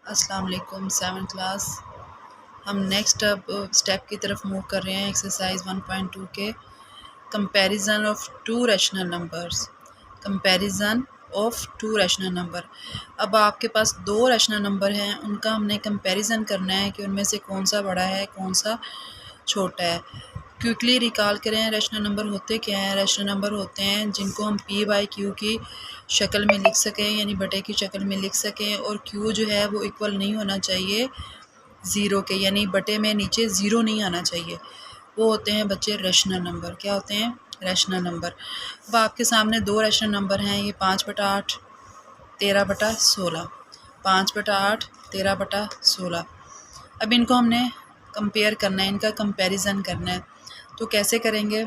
अस्सलाम वालेकुम। 7th class हम नेक्स्ट अब स्टेप की तरफ मूव कर रहे हैं। एक्सरसाइज 1.2 के comparison of to rational numbers. Comparison of to rational number. अब आपके पास दो रैशनल नंबर हैं, उनका हमने कंपैरिजन करना है कि उनमें से कौन सा बड़ा है कौन सा छोटा है। क्विकली रिकॉल करें, रैशनल नंबर होते क्या हैं। रैशनल नंबर होते हैं जिनको हम पी बाई क्यू की शक्ल में लिख सकें, यानी बटे की शक्ल में लिख सकें, और क्यू जो है वो इक्वल नहीं होना चाहिए ज़ीरो के, यानी बटे में नीचे ज़ीरो नहीं आना चाहिए। वो होते हैं बच्चे रैशनल नंबर। क्या होते हैं? Rational number. अब आपके सामने दो रैशनल नंबर हैं, ये 5/8 13/16। 5/8 13/16। अब इनको हमने कंपेयर करना है, इनका कंपैरिजन करना है। तो कैसे करेंगे?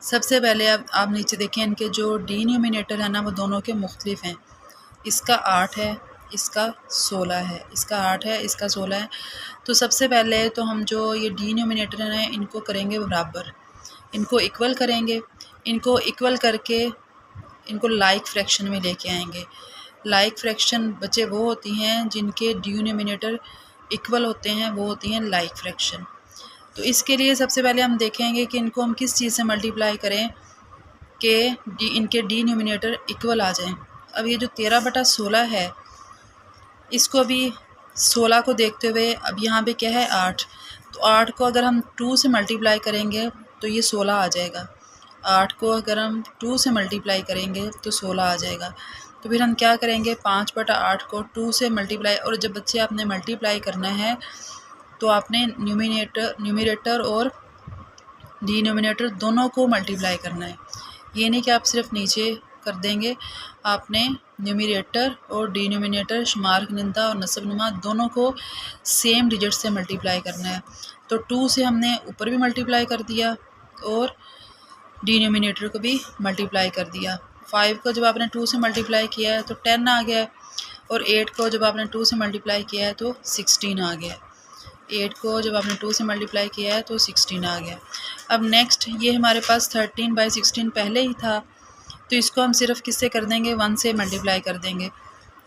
सबसे पहले अब आप नीचे देखें, इनके जो डिनोमिनेटर है ना वो दोनों के मुख्तलिफ हैं। इसका 8 है, इसका 16 है। इसका 8 है, इसका 16 है। तो सबसे पहले तो हम जो ये डिनोमिनेटर हैं इनको करेंगे बराबर, इनको इक्वल करेंगे। इनको इक्वल करके इनको लाइक फ्रैक्शन में लेके आएंगे। लाइक फ्रैक्शन बच्चे वो होती हैं जिनके डिनोमिनेटर इक्वल होते हैं, वो होती हैं लाइक फ्रैक्शन। तो इसके लिए सबसे पहले हम देखेंगे कि इनको हम किस चीज़ से मल्टीप्लाई करें कि इनके डिनोमिनेटर इक्वल आ जाएं। अब ये जो 13/16 है, इसको अभी 16 को देखते हुए अब यहाँ पे क्या है 8, तो 8 को अगर हम 2 से मल्टीप्लाई करेंगे तो ये 16 आ जाएगा। 8 को अगर हम 2 से मल्टीप्लाई करेंगे तो 16 आ जाएगा। तो फिर हम क्या करेंगे, 5/8 को 2 से मल्टीप्लाई, और जब बच्चे आपने मल्टीप्लाई करना है तो आपने न्यूमरेटर और डिनोमिनेटर दोनों को मल्टीप्लाई करना है। ये नहीं कि आप सिर्फ नीचे कर देंगे, आपने न्यूमरेटर और डिनोमिनेटर, शुमार कुनिंदा और नस्ब नुमा दोनों को सेम डिजिट से मल्टीप्लाई करना है। तो 2 से हमने ऊपर भी मल्टीप्लाई कर दिया और डिनोमिनेटर को भी मल्टीप्लाई कर दिया। 5 को जब आपने 2 से मल्टीप्लाई किया है तो 10 आ गया है, और 8 को जब आपने 2 से मल्टीप्लाई किया है तो 16 आ गया। 8 को जब आपने 2 से मल्टीप्लाई किया है तो 16 आ गया। अब नेक्स्ट, ये हमारे पास 13/16 पहले ही था, तो इसको हम सिर्फ किससे कर देंगे, 1 से मल्टीप्लाई कर देंगे,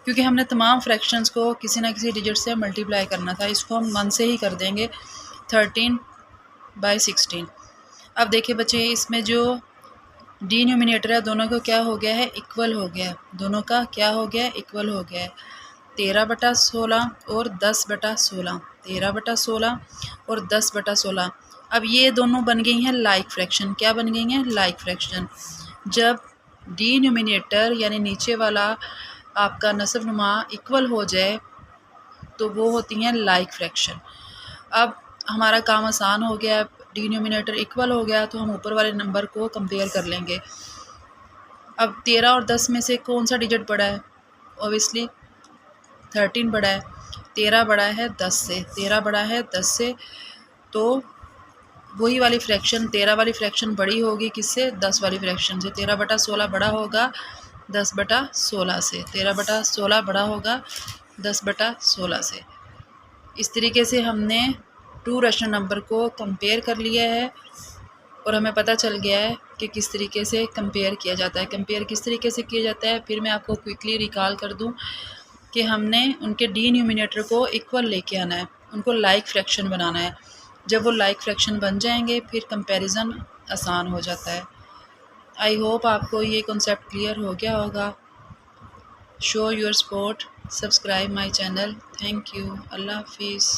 क्योंकि हमने तमाम फ्रैक्शंस को किसी ना किसी डिजिट से मल्टीप्लाई करना था। इसको हम 1 से ही कर देंगे, 13/16। अब देखिए बच्चे, इसमें जो डिनोमिनेटर है दोनों को क्या हो गया है, इक्वल हो गया है। दोनों का क्या हो गया है, इक्वल हो गया है। 13/16 और 10/16, 13/16 और 10/16। अब ये दोनों बन गई हैं लाइक फ्रैक्शन। क्या बन गई हैं? Like fraction. जब डिनोमिनेटर यानी नीचे वाला आपका नस्ब नुमा इक्वल हो जाए तो वो होती हैं लाइक फ्रैक्शन। अब हमारा काम आसान हो गया, डिनोमिनेटर इक्वल हो गया तो हम ऊपर वाले नंबर को कंपेयर कर लेंगे। अब 13 और 10 में से कौन सा डिजिट बड़ा है? ऑब्वियसली 13 बड़ा है। 13 बड़ा है 10 से, 13 बड़ा है 10 से, तो वही वाली फ्रैक्शन 13 वाली फ्रैक्शन बड़ी होगी किससे? 10 वाली फ्रैक्शन से। 13/16 बड़ा होगा 10/16 से। 13/16 बड़ा होगा 10/16 से। इस तरीके से हमने टू रैशनल नंबर को कंपेयर कर लिया है और हमें पता चल गया है कि किस तरीके से कंपेयर किया जाता है। कंपेयर किस तरीके से किया जाता है, फिर मैं आपको क्विकली रिकॉल कर दूं कि हमने उनके डिनोमिनेटर को इक्वल लेके आना है, उनको लाइक फ्रैक्शन बनाना है। जब वो लाइक फ्रैक्शन बन जाएंगे फिर कंपैरिजन आसान हो जाता है। आई होप आपको ये कॉन्सेप्ट क्लियर हो गया होगा। Show your support, subscribe my channel. Thank you. अल्लाह हाफिज़।